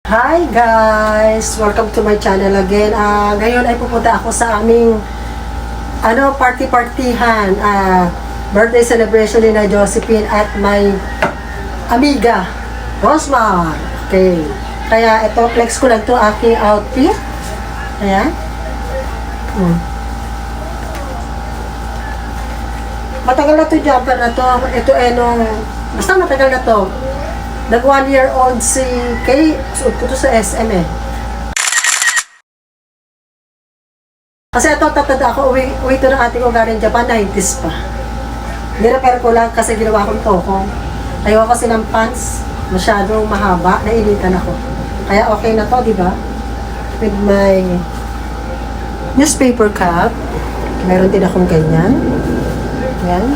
Hi guys! Welcome to my channel again. Ngayon ay pupunta ako sa aming party-partihan. Birthday celebration ni na Josephine at my amiga, Rosmar. Okay. Kaya ito, flex ko lang to aking outfit. Ayan. Matagal na to jumper na to. Ito ay basta matagal na to. Nag 1-year-old si Kay, suot ko to sa SM eh. Kasi ito, tatanda ako, uwi to ng ating ugaling Japan, 90s pa. Nirepair ko lang kasi ginawa kong tokong. Ayoko kasi ng pants, masyadong mahaba, nainitan ako. Kaya okay na to, di ba? With my newspaper cap. Meron din akong ganyan. Yan.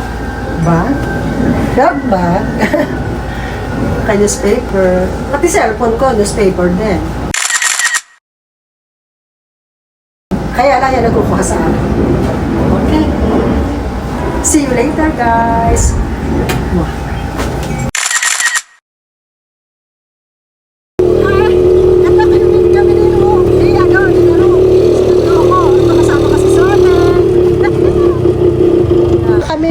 Bag. Dog bag. Newspaper. Pati cellphone ko, newspaper din. Kaya lang yan nagkukuha sa akin. Okay. See you later, guys.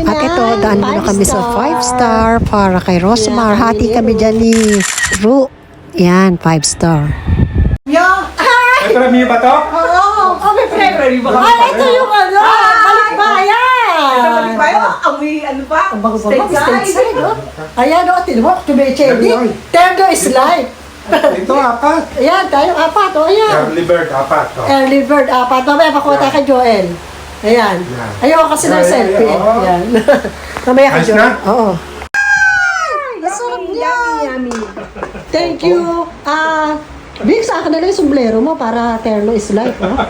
At ito, daan muna kami sa 5-star para kay Rosmar. Hati kami dyan ni Ru. Yan, 5-star. Premyo ba to? Oo! Oh, may premyo ba? Ito yung balikbayan! Ito balikbayan? Ano pa? Stateside. Ayan o, tinuwa, tumechedi. Tergo is life. Ito, apat. Ayan, tayo apat. O, ayan. Early bird, apat. To. Early bird, apat. Mamaya pakuha kay Joel. Ayan. Ayoko kasi ng selfie. Ayan. Mamaya kay Ayos Joel. na? Oo. Masarap niya. Thank you. Big, sa akin na lang yung sombrero mo para terno is life. Oh.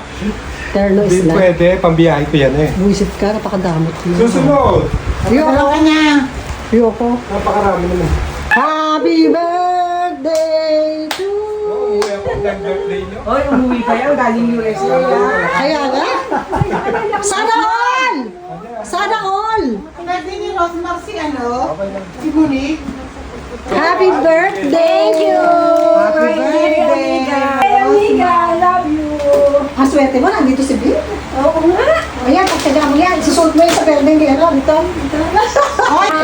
Terno is Hindi life. pwede, pambiyahe ko yan eh. Buisit ka, napakadamot mo. Susunod! Ayoko. Ayoko. Napakarami naman. Happy birthday to Umuwi ako ng birthday nyo. Hoy, umuwi pa yan. Galing USA yan. Kaya nga. Sana all! Sana all! Pwede ni Rosmar si si Monique. Happy birthday! Thank you! Happy birthday! Hey, amiga, I love you! Aswerte mo, nandito si Bill. Oo nga! Ayan, pagtaga mo yan. Susuot mo yan sa birthday ni Dito.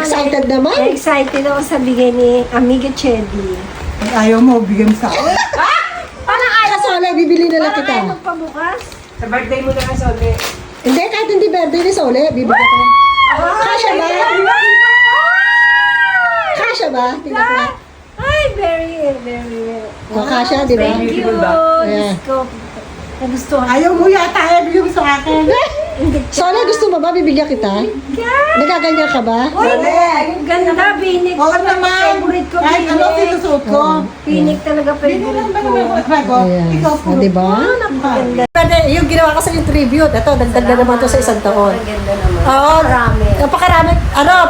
Excited naman. Excited ako sa bigay ni Amiga Chedi. Ayaw mo, bigyan sa akin. Parang ayaw! Sole, bibili na lang Parang kita. ayaw magpabukas. Sa birthday mo na lang, Sole. Hindi, kahit hindi birthday ni Sole, bibili ko. Kasha ba? Kasha ba? Tingnan ko. Ay, very, very. O, kasha, di ba? Thank you! Ayan. Diyos ko. Nagustuhan. Ayaw mo yata, bigyan mo sa akin. Sole, gusto mo ba? Bibigyan kita? Nagaganyan ka ba? Uy, ang ganda, binig. Oo naman. Favorite ko, Kahit ano sinusuot ko. Binig talaga Bigyan favorite lang ba ko. naman ko? Ayan. Ikaw O, di ba? Napakaganda. Pwede, yung ginawa ko sa yung tribute. Ito, dagdag na naman to sa isang taon. Ang ganda naman. Oo. Marami. Napakarami.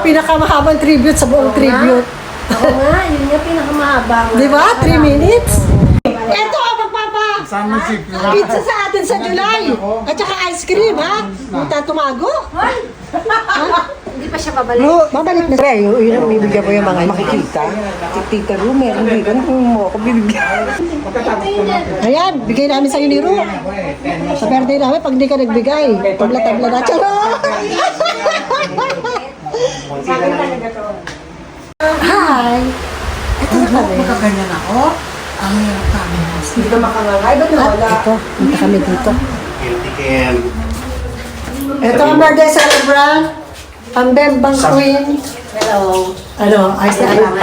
Pinakamahabang tribute sa buong tribute. Oo nga, yun nga pinakamahaba. Di ba? 3 minutes. Ito, magpapa. Pizza sa atin sa July. At saka ice cream, ha? Punta tumago. Hindi pa siya babalik. Babalik na. Yun ang bibigyan ko yung mga makikita. Tita Ru, meron bigyan kung mo ako bibigyan. Ayan, bigay namin sa'yo ni Ru. Sa birthday namin, pag hindi ka nagbigay, tabla-tabla na. Charot! Hi! Ito na kami. Magkaganyan ako. Ang hirap kami. Hindi ka makangangay. Ba't nawala? Ito, punta kami dito. Ito ang birthday celebrant. Ang Bembang Queen. Hello. Ayos na alam.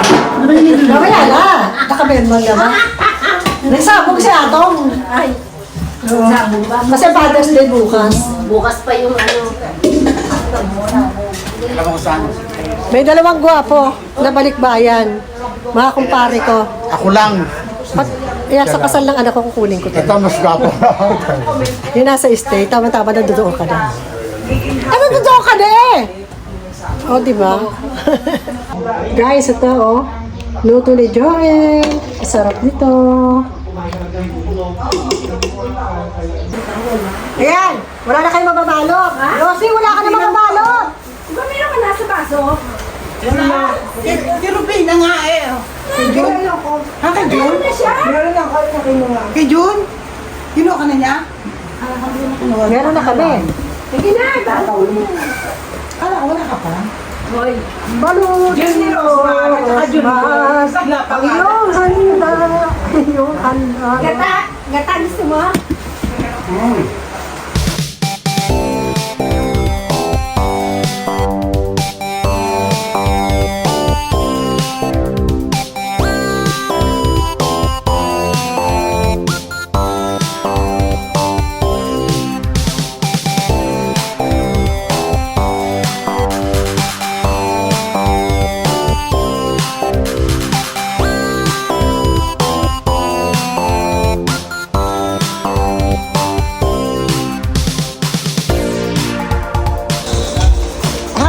Mamaya na. Nakabembang naman. Nagsabog si Atong. Ay, Sabog ba? Kasi Father's Day bukas. bukas pa yung May dalawang gwapo na balikbayan. Mga kumpare ko. Ako lang. Sa kasal ng anak ko kukunin ko. Ito mas gapo. Yung nasa estate, tama-tama nandoon ka na. Nandoon ka na eh! O, di ba? Guys, ito oh. Luto ni Joel. Sarap nito. Ayan! Wala na kayong mababalot. Rosie, wala ka na mababalot. Kung meron ka nasa baso, Si Rubina nga eh. Sige. Haka Jun? na siya. Meron ako. Kay Jun? Kinuha ka na niya? Meron na kami. Sige na, tataw mo. Kala ko wala ka pa. Hoy. Balot Jun ni Rosmar, at saka Jun Mas, Bigla pa nga. iyong handa, iyong handa. Gata. Gata gusto mo?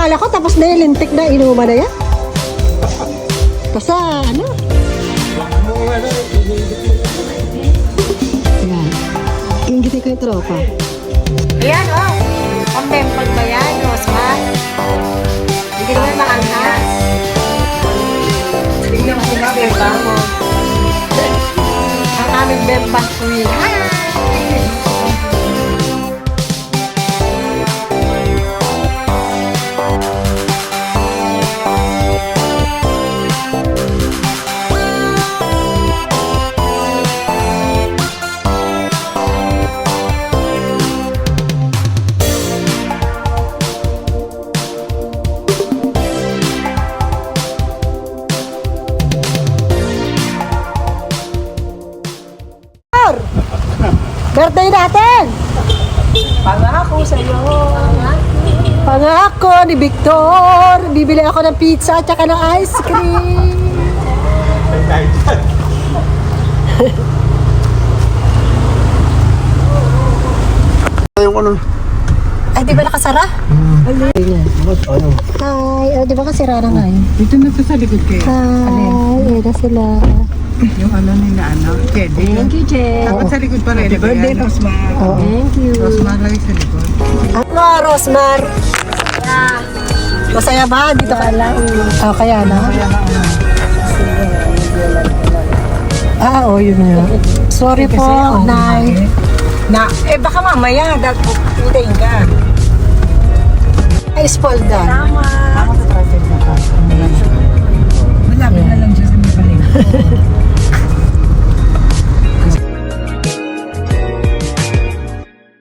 Akala ko tapos na yung lintik na inuman na yan. Basta ano? Ayan. Inggitin ko yung tropa. Ayan, oh. Pambempag ba yan, Rosmar? Hindi naman maanghas. Tingnan mo nga, beba mo. Ang aming bembang queen. Birthday natin! Pangako sa'yo. Pangako ni Victor, bibili ako ng pizza at saka ng ice cream. Yung ano? Ay, di ba nakasara? Ano? Hi, di ba kasira na nga yun? Dito na sa likod kayo. Hi, na sila. Yung ano nila, Teddy. Thank you, Jen. Dapat sa likod pa rin. Happy birthday, Rosmar. Oo. Thank you. Rosmar lagi sa likod. Ano, Rosmar? Masaya ba? Dito ka lang. Oh, kaya na? Oo, yun nga. Sorry po, Nay. Baka mamaya, putayin ka. Ay, spoiled na. Ako sa traffic na ka. Malapit na lang siya sa may paling.